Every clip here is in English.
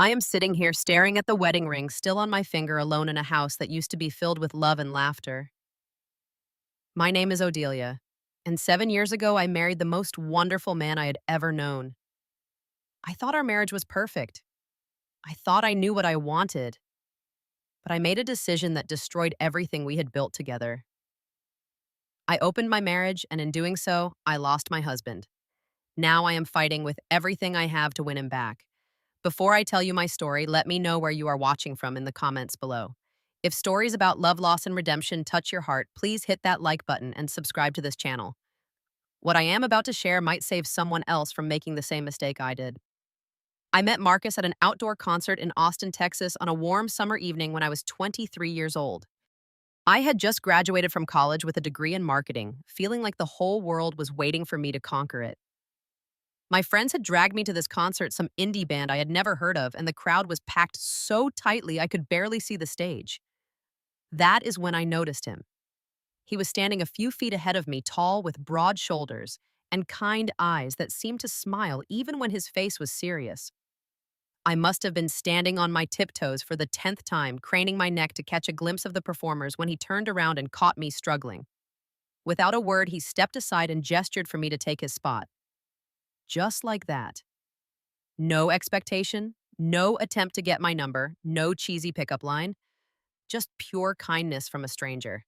I am sitting here staring at the wedding ring still on my finger alone in a house that used to be filled with love and laughter. My name is Odelia, and 7 years ago I married the most wonderful man I had ever known. I thought our marriage was perfect. I thought I knew what I wanted, but I made a decision that destroyed everything we had built together. I opened my marriage, and in doing so, I lost my husband. Now I am fighting with everything I have to win him back. Before I tell you my story, let me know where you are watching from in the comments below. If stories about love, loss, and redemption touch your heart, please hit that like button and subscribe to this channel. What I am about to share might save someone else from making the same mistake I did. I met Marcus at an outdoor concert in Austin, Texas on a warm summer evening when I was 23 years old. I had just graduated from college with a degree in marketing, feeling like the whole world was waiting for me to conquer it. My friends had dragged me to this concert, some indie band I had never heard of, and the crowd was packed so tightly I could barely see the stage. That is when I noticed him. He was standing a few feet ahead of me, tall with broad shoulders and kind eyes that seemed to smile even when his face was serious. I must have been standing on my tiptoes for the 10th time, craning my neck to catch a glimpse of the performers when he turned around and caught me struggling. Without a word, he stepped aside and gestured for me to take his spot. Just like that. No expectation, no attempt to get my number, no cheesy pickup line, just pure kindness from a stranger.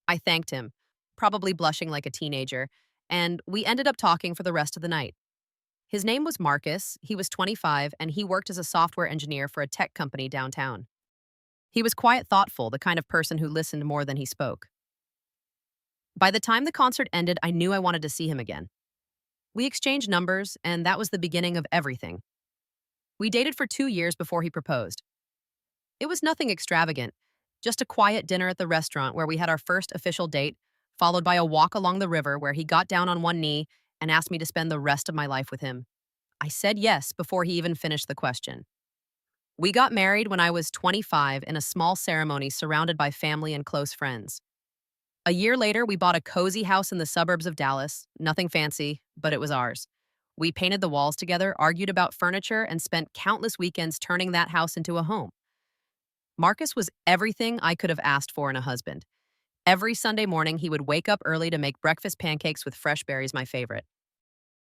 I thanked him, probably blushing like a teenager, and we ended up talking for the rest of the night. His name was Marcus, he was 25, and he worked as a software engineer for a tech company downtown. He was quiet, thoughtful, the kind of person who listened more than he spoke. By the time the concert ended, I knew I wanted to see him again. We exchanged numbers, and that was the beginning of everything. We dated for 2 years before he proposed. It was nothing extravagant, just a quiet dinner at the restaurant where we had our first official date, followed by a walk along the river where he got down on one knee and asked me to spend the rest of my life with him. I said yes before he even finished the question. We got married when I was 25 in a small ceremony surrounded by family and close friends. A year later, we bought a cozy house in the suburbs of Dallas. Nothing fancy, but it was ours. We painted the walls together, argued about furniture, and spent countless weekends turning that house into a home. Marcus was everything I could have asked for in a husband. Every Sunday morning, he would wake up early to make breakfast pancakes with fresh berries, my favorite.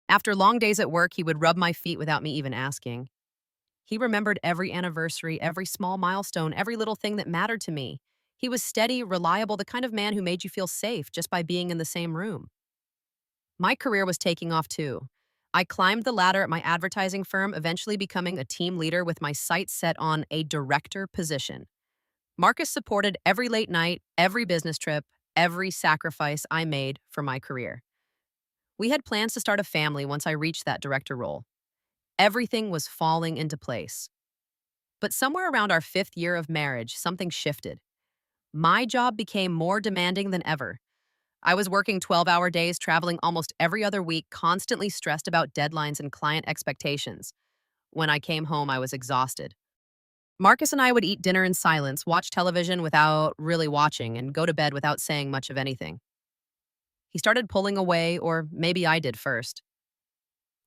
After long days at work, he would rub my feet without me even asking. He remembered every anniversary, every small milestone, every little thing that mattered to me. He was steady, reliable, the kind of man who made you feel safe just by being in the same room. My career was taking off too. I climbed the ladder at my advertising firm, eventually becoming a team leader with my sights set on a director position. Marcus supported every late night, every business trip, every sacrifice I made for my career. We had plans to start a family once I reached that director role. Everything was falling into place. But somewhere around our 5th year of marriage, something shifted. My job became more demanding than ever. I was working 12-hour days, traveling almost every other week, constantly stressed about deadlines and client expectations. When I came home, I was exhausted. Marcus and I would eat dinner in silence, watch television without really watching, and go to bed without saying much of anything. He started pulling away, or maybe I did first.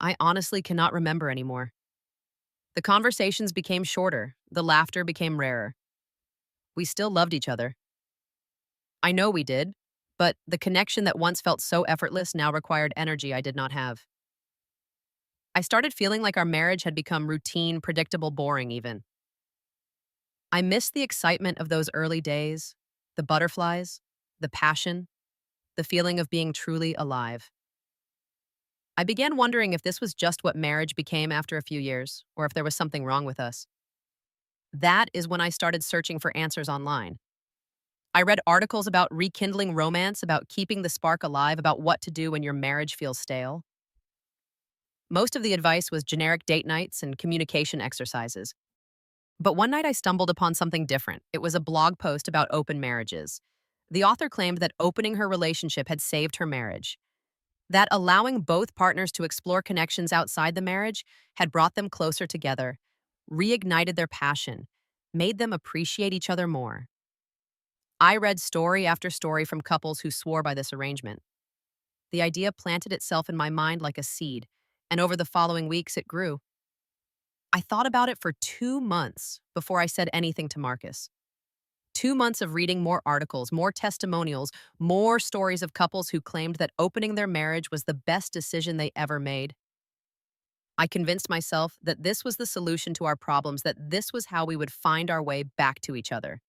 I honestly cannot remember anymore. The conversations became shorter, the laughter became rarer. We still loved each other. I know we did, but the connection that once felt so effortless now required energy I did not have. I started feeling like our marriage had become routine, predictable, boring even. I missed the excitement of those early days, the butterflies, the passion, the feeling of being truly alive. I began wondering if this was just what marriage became after a few years, or if there was something wrong with us. That is when I started searching for answers online. I read articles about rekindling romance, about keeping the spark alive, about what to do when your marriage feels stale. Most of the advice was generic date nights and communication exercises. But one night I stumbled upon something different. It was a blog post about open marriages. The author claimed that opening her relationship had saved her marriage, that allowing both partners to explore connections outside the marriage had brought them closer together, reignited their passion, made them appreciate each other more. I read story after story from couples who swore by this arrangement. The idea planted itself in my mind like a seed, and over the following weeks it grew. I thought about it for 2 months before I said anything to Marcus. 2 months of reading more articles, more testimonials, more stories of couples who claimed that opening their marriage was the best decision they ever made. I convinced myself that this was the solution to our problems, that this was how we would find our way back to each other.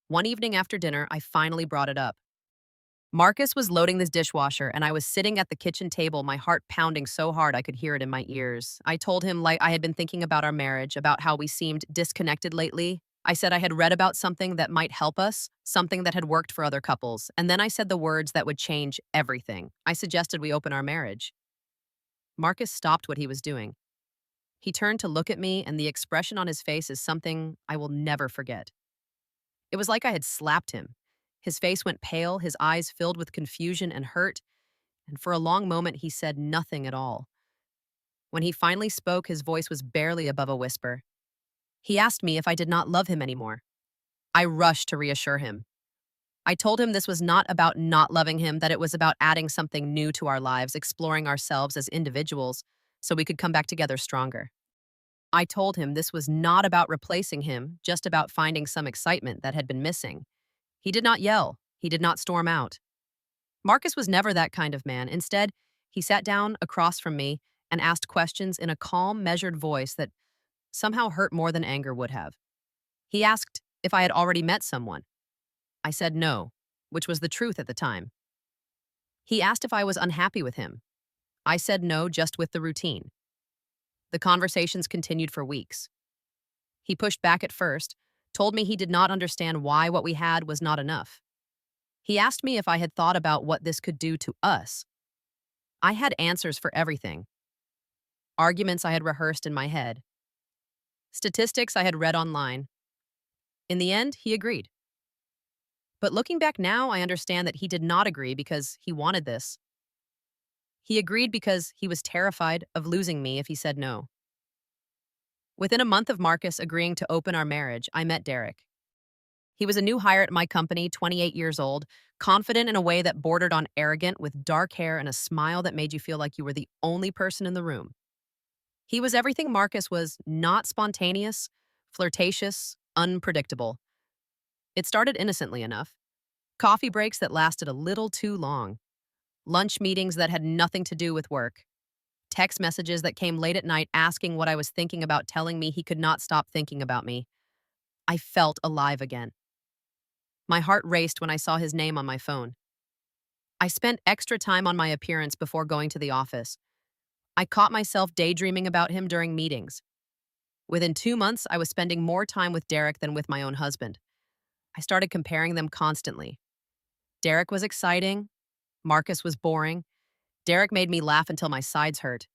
One evening after dinner, I finally brought it up. Marcus was loading this dishwasher, and I was sitting at the kitchen table, my heart pounding so hard I could hear it in my ears. I told him like I had been thinking about our marriage, about how we seemed disconnected lately. I said I had read about something that might help us, something that had worked for other couples, and then I said the words that would change everything. I suggested we open our marriage. Marcus stopped what he was doing. He turned to look at me, and the expression on his face is something I will never forget. It was like I had slapped him. His face went pale, his eyes filled with confusion and hurt, and for a long moment he said nothing at all. When he finally spoke, his voice was barely above a whisper. He asked me if I did not love him anymore. I rushed to reassure him. I told him this was not about not loving him, that it was about adding something new to our lives, exploring ourselves as individuals so we could come back together stronger. I told him this was not about replacing him, just about finding some excitement that had been missing. He did not yell. He did not storm out. Marcus was never that kind of man. Instead, he sat down across from me and asked questions in a calm, measured voice that somehow hurt more than anger would have. He asked if I had already met someone. I said no, which was the truth at the time. He asked if I was unhappy with him. I said no, just with the routine. The conversations continued for weeks. He pushed back at first, told me he did not understand why what we had was not enough. He asked me if I had thought about what this could do to us. I had answers for everything. Arguments I had rehearsed in my head. Statistics I had read online. In the end, he agreed. But looking back now, I understand that he did not agree because he wanted this. He agreed because he was terrified of losing me if he said no. Within a month of Marcus agreeing to open our marriage, I met Derek. He was a new hire at my company, 28 years old, confident in a way that bordered on arrogant, with dark hair and a smile that made you feel like you were the only person in the room. He was everything Marcus was not: spontaneous, flirtatious, unpredictable. It started innocently enough. Coffee breaks that lasted a little too long. Lunch meetings that had nothing to do with work. Text messages that came late at night asking what I was thinking about, telling me he could not stop thinking about me. I felt alive again. My heart raced when I saw his name on my phone. I spent extra time on my appearance before going to the office. I caught myself daydreaming about him during meetings. Within 2 months, I was spending more time with Derek than with my own husband. I started comparing them constantly. Derek was exciting. Marcus was boring. Derek made me laugh until my sides hurt.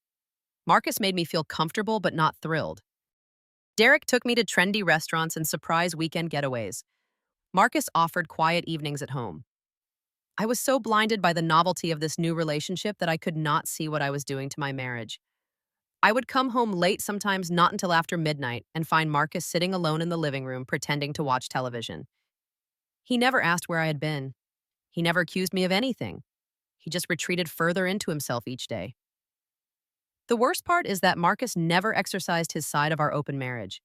Marcus made me feel comfortable but not thrilled. Derek took me to trendy restaurants and surprise weekend getaways. Marcus offered quiet evenings at home. I was so blinded by the novelty of this new relationship that I could not see what I was doing to my marriage. I would come home late, sometimes not until after midnight, and find Marcus sitting alone in the living room pretending to watch television. He never asked where I had been. He never accused me of anything. He just retreated further into himself each day. The worst part is that Marcus never exercised his side of our open marriage.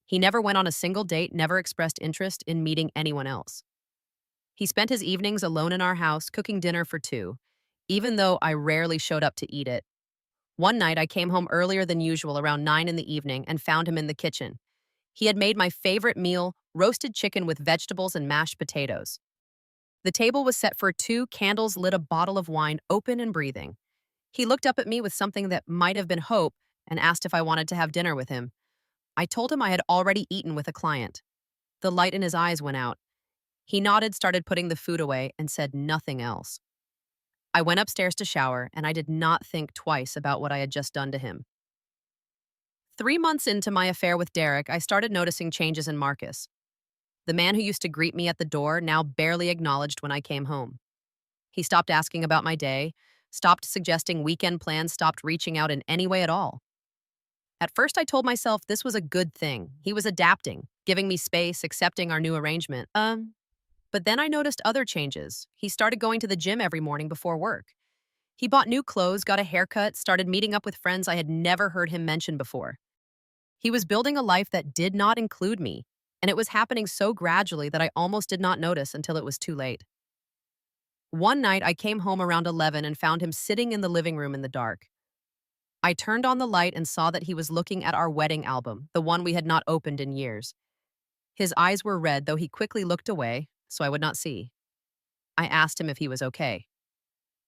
He never went on a single date, never expressed interest in meeting anyone else. He spent his evenings alone in our house, cooking dinner for two, even though I rarely showed up to eat it. One night, I came home earlier than usual, around 9 in the evening, and found him in the kitchen. He had made my favorite meal, roasted chicken with vegetables and mashed potatoes. The table was set for two, candles lit, a bottle of wine, open and breathing. He looked up at me with something that might have been hope and asked if I wanted to have dinner with him. I told him I had already eaten with a client. The light in his eyes went out. He nodded, started putting the food away, and said nothing else. I went upstairs to shower, and I did not think twice about what I had just done to him. 3 months into my affair with Derek, I started noticing changes in Marcus. The man who used to greet me at the door now barely acknowledged when I came home. He stopped asking about my day, stopped suggesting weekend plans, stopped reaching out in any way at all. At first, I told myself this was a good thing. He was adapting, giving me space, accepting our new arrangement. But then I noticed other changes. He started going to the gym every morning before work. He bought new clothes, got a haircut, started meeting up with friends I had never heard him mention before. He was building a life that did not include me, and it was happening so gradually that I almost did not notice until it was too late. One night, I came home around 11 and found him sitting in the living room in the dark. I turned on the light and saw that he was looking at our wedding album, the one we had not opened in years. His eyes were red, though he quickly looked away, so I would not see. I asked him if he was okay.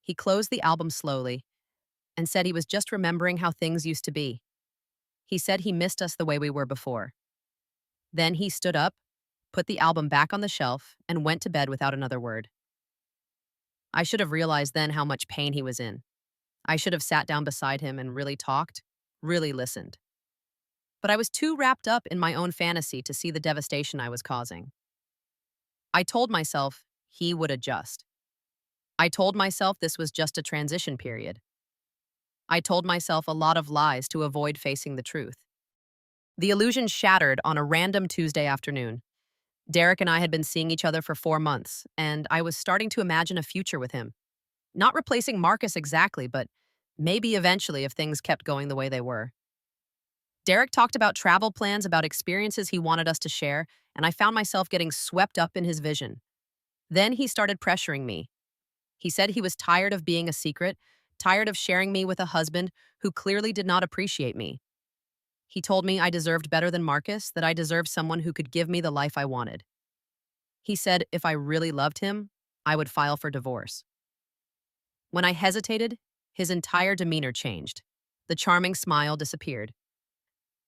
He closed the album slowly and said he was just remembering how things used to be. He said he missed us the way we were before. Then he stood up, put the album back on the shelf, and went to bed without another word. I should have realized then how much pain he was in. I should have sat down beside him and really talked, really listened. But I was too wrapped up in my own fantasy to see the devastation I was causing. I told myself he would adjust. I told myself this was just a transition period. I told myself a lot of lies to avoid facing the truth. The illusion shattered on a random Tuesday afternoon. Derek and I had been seeing each other for 4 months, and I was starting to imagine a future with him. Not replacing Marcus exactly, but maybe eventually if things kept going the way they were. Derek talked about travel plans, about experiences he wanted us to share, and I found myself getting swept up in his vision. Then he started pressuring me. He said he was tired of being a secret, tired of sharing me with a husband who clearly did not appreciate me. He told me I deserved better than Marcus, that I deserved someone who could give me the life I wanted. He said if I really loved him, I would file for divorce. When I hesitated, his entire demeanor changed. The charming smile disappeared.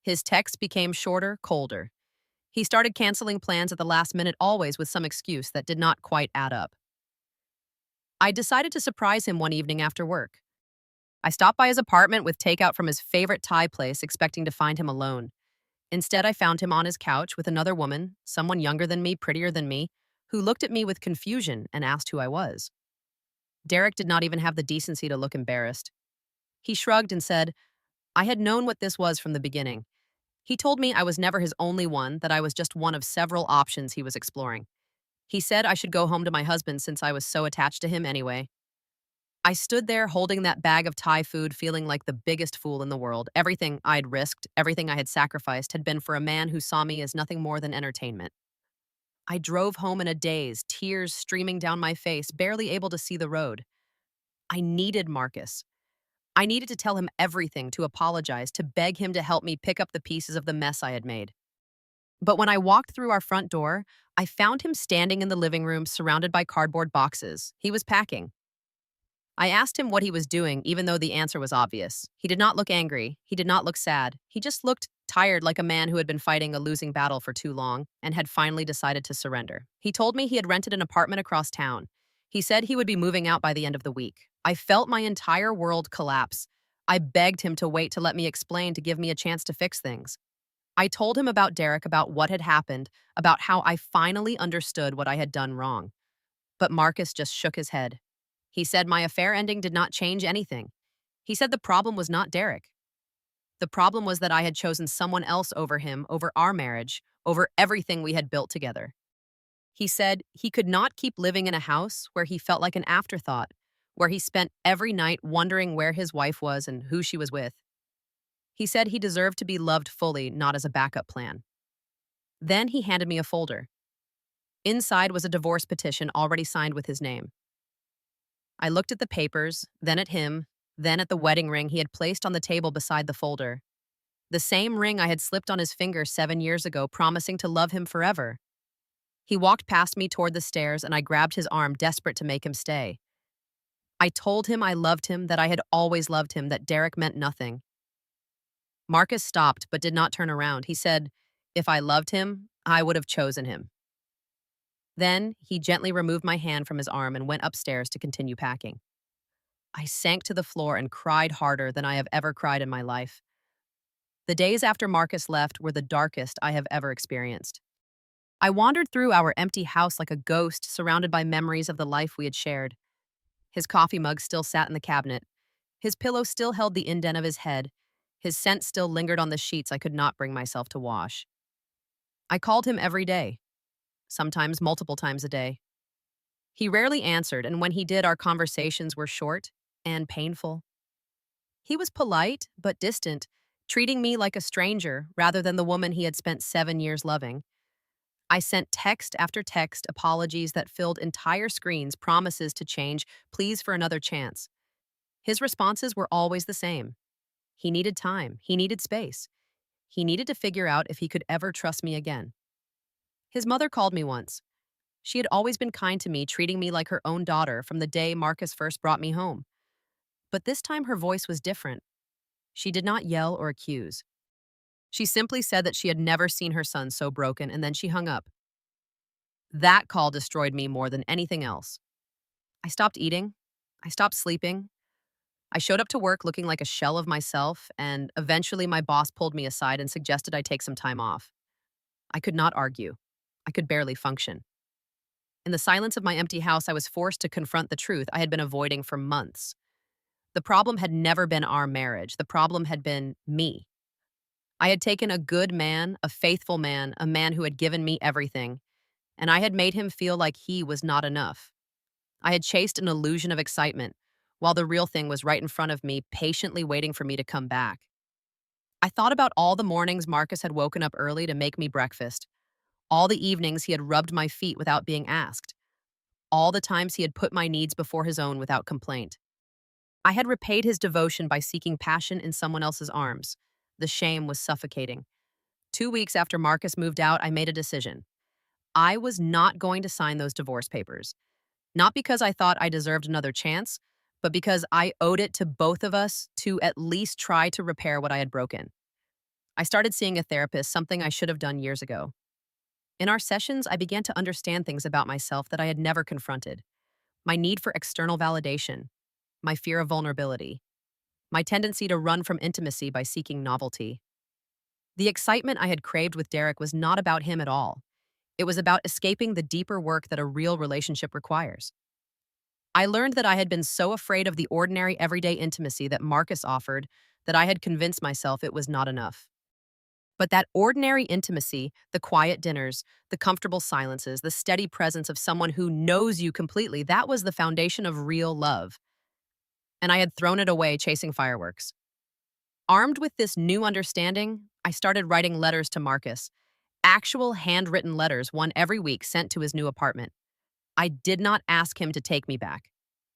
His texts became shorter, colder. He started canceling plans at the last minute, always with some excuse that did not quite add up. I decided to surprise him one evening after work. I stopped by his apartment with takeout from his favorite Thai place, expecting to find him alone. Instead, I found him on his couch with another woman, someone younger than me, prettier than me, who looked at me with confusion and asked who I was. Derek did not even have the decency to look embarrassed. He shrugged and said, I had known what this was from the beginning. He told me I was never his only one, that I was just one of several options he was exploring. He said I should go home to my husband since I was so attached to him anyway. I stood there holding that bag of Thai food, feeling like the biggest fool in the world. Everything I'd risked, everything I had sacrificed had been for a man who saw me as nothing more than entertainment. I drove home in a daze, tears streaming down my face, barely able to see the road. I needed Marcus. I needed to tell him everything, to apologize, to beg him to help me pick up the pieces of the mess I had made. But when I walked through our front door, I found him standing in the living room surrounded by cardboard boxes. He was packing. I asked him what he was doing, even though the answer was obvious. He did not look angry. He did not look sad. He just looked tired, like a man who had been fighting a losing battle for too long and had finally decided to surrender. He told me he had rented an apartment across town. He said he would be moving out by the end of the week. I felt my entire world collapse. I begged him to wait to let me explain, to give me a chance to fix things. I told him about Derek, about what had happened, about how I finally understood what I had done wrong. But Marcus just shook his head. He said my affair ending did not change anything. He said the problem was not Derek. The problem was that I had chosen someone else over him, over our marriage, over everything we had built together. He said he could not keep living in a house where he felt like an afterthought, where he spent every night wondering where his wife was and who she was with. He said he deserved to be loved fully, not as a backup plan. Then he handed me a folder. Inside was a divorce petition already signed with his name. I looked at the papers, then at him, then at the wedding ring he had placed on the table beside the folder. The same ring I had slipped on his finger 7 years ago, promising to love him forever. He walked past me toward the stairs, and I grabbed his arm, desperate to make him stay. I told him I loved him, that I had always loved him, that Derek meant nothing. Marcus stopped, but did not turn around. He said, if I loved him, I would have chosen him. Then he gently removed my hand from his arm and went upstairs to continue packing. I sank to the floor and cried harder than I have ever cried in my life. The days after Marcus left were the darkest I have ever experienced. I wandered through our empty house like a ghost, surrounded by memories of the life we had shared. His coffee mug still sat in the cabinet. His pillow still held the indent of his head. His scent still lingered on the sheets I could not bring myself to wash. I called him every day, sometimes multiple times a day. He rarely answered, and when he did, our conversations were short and painful. He was polite, but distant, treating me like a stranger rather than the woman he had spent 7 years loving. I sent text after text, apologies that filled entire screens, promises to change, pleas for another chance. His responses were always the same. He needed time, he needed space. He needed to figure out if he could ever trust me again. His mother called me once. She had always been kind to me, treating me like her own daughter from the day Marcus first brought me home. But this time her voice was different. She did not yell or accuse. She simply said that she had never seen her son so broken, and then she hung up. That call destroyed me more than anything else. I stopped eating. I stopped sleeping. I showed up to work looking like a shell of myself, and eventually my boss pulled me aside and suggested I take some time off. I could not argue. I could barely function. In the silence of my empty house, I was forced to confront the truth I had been avoiding for months. The problem had never been our marriage. The problem had been me. I had taken a good man, a faithful man, a man who had given me everything, and I had made him feel like he was not enough. I had chased an illusion of excitement, while the real thing was right in front of me, patiently waiting for me to come back. I thought about all the mornings Marcus had woken up early to make me breakfast, all the evenings he had rubbed my feet without being asked, all the times he had put my needs before his own without complaint. I had repaid his devotion by seeking passion in someone else's arms. The shame was suffocating. 2 weeks after Marcus moved out, I made a decision. I was not going to sign those divorce papers. Not because I thought I deserved another chance, but because I owed it to both of us to at least try to repair what I had broken. I started seeing a therapist, something I should have done years ago. In our sessions, I began to understand things about myself that I had never confronted. My need for external validation, my fear of vulnerability, my tendency to run from intimacy by seeking novelty. The excitement I had craved with Derek was not about him at all. It was about escaping the deeper work that a real relationship requires. I learned that I had been so afraid of the ordinary, everyday intimacy that Marcus offered that I had convinced myself it was not enough. But that ordinary intimacy, the quiet dinners, the comfortable silences, the steady presence of someone who knows you completely, that was the foundation of real love. And I had thrown it away chasing fireworks. Armed with this new understanding, I started writing letters to Marcus, actual handwritten letters, one every week, sent to his new apartment. I did not ask him to take me back.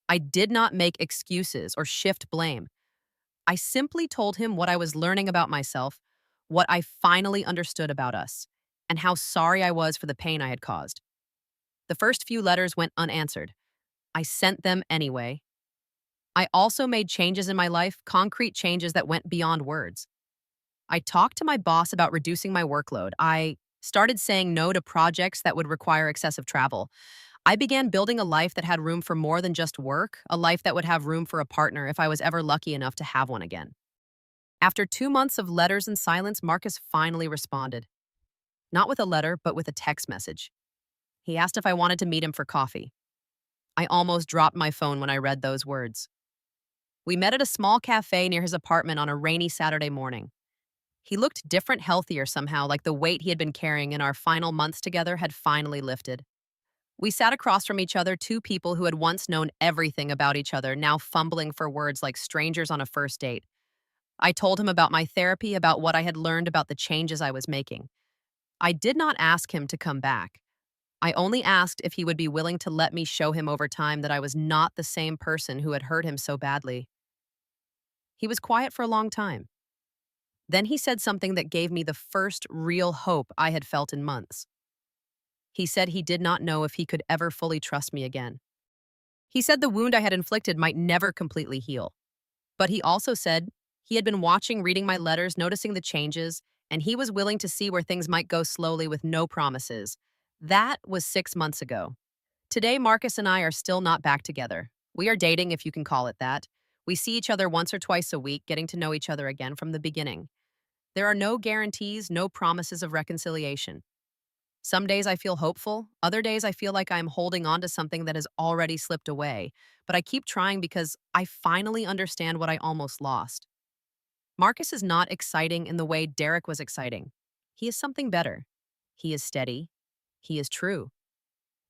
I did not make excuses or shift blame. I simply told him what I was learning about myself, what I finally understood about us, and how sorry I was for the pain I had caused. The first few letters went unanswered. I sent them anyway. I also made changes in my life, concrete changes that went beyond words. I talked to my boss about reducing my workload. I started saying no to projects that would require excessive travel. I began building a life that had room for more than just work, a life that would have room for a partner if I was ever lucky enough to have one again. After 2 months of letters and silence, Marcus finally responded. Not with a letter, but with a text message. He asked if I wanted to meet him for coffee. I almost dropped my phone when I read those words. We met at a small cafe near his apartment on a rainy Saturday morning. He looked different, healthier somehow, like the weight he had been carrying in our final months together had finally lifted. We sat across from each other, two people who had once known everything about each other, now fumbling for words like strangers on a first date. I told him about my therapy, about what I had learned about the changes I was making. I did not ask him to come back. I only asked if he would be willing to let me show him over time that I was not the same person who had hurt him so badly. He was quiet for a long time. Then he said something that gave me the first real hope I had felt in months. He said he did not know if he could ever fully trust me again. He said the wound I had inflicted might never completely heal. But he also said he had been watching, reading my letters, noticing the changes, and he was willing to see where things might go slowly with no promises. That was 6 months ago. Today, Marcus and I are still not back together. We are dating, if you can call it that. We see each other once or twice a week, getting to know each other again from the beginning. There are no guarantees, no promises of reconciliation. Some days I feel hopeful, other days I feel like I'm holding on to something that has already slipped away, but I keep trying because I finally understand what I almost lost. Marcus is not exciting in the way Derek was exciting. He is something better. He is steady. He is true.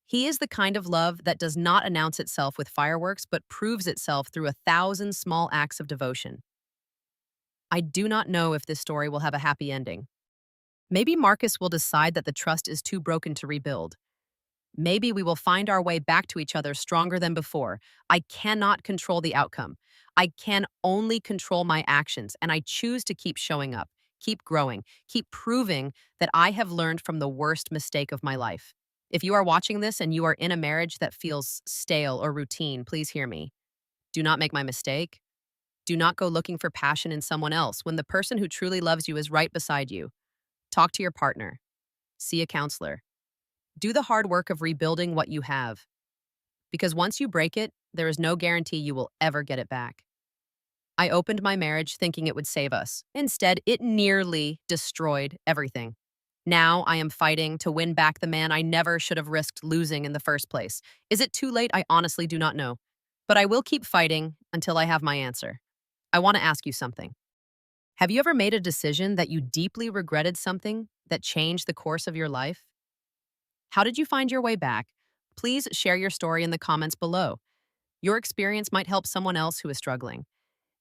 He is the kind of love that does not announce itself with fireworks but proves itself through 1,000 small acts of devotion. I do not know if this story will have a happy ending. Maybe Marcus will decide that the trust is too broken to rebuild. Maybe we will find our way back to each other stronger than before. I cannot control the outcome. I can only control my actions, and I choose to keep showing up, keep growing, keep proving that I have learned from the worst mistake of my life. If you are watching this and you are in a marriage that feels stale or routine, please hear me. Do not make my mistake. Do not go looking for passion in someone else when the person who truly loves you is right beside you. Talk to your partner. See a counselor. Do the hard work of rebuilding what you have. Because once you break it, there is no guarantee you will ever get it back. I opened my marriage thinking it would save us. Instead, it nearly destroyed everything. Now I am fighting to win back the man I never should have risked losing in the first place. Is it too late? I honestly do not know. But I will keep fighting until I have my answer. I want to ask you something. Have you ever made a decision that you deeply regretted something that changed the course of your life? How did you find your way back? Please share your story in the comments below. Your experience might help someone else who is struggling.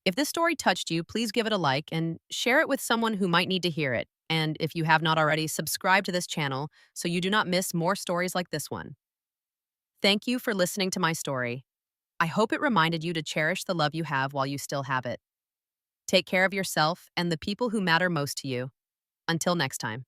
If this story touched you, please give it a like and share it with someone who might need to hear it. And if you have not already, subscribe to this channel so you do not miss more stories like this one. Thank you for listening to my story. I hope it reminded you to cherish the love you have while you still have it. Take care of yourself and the people who matter most to you. Until next time.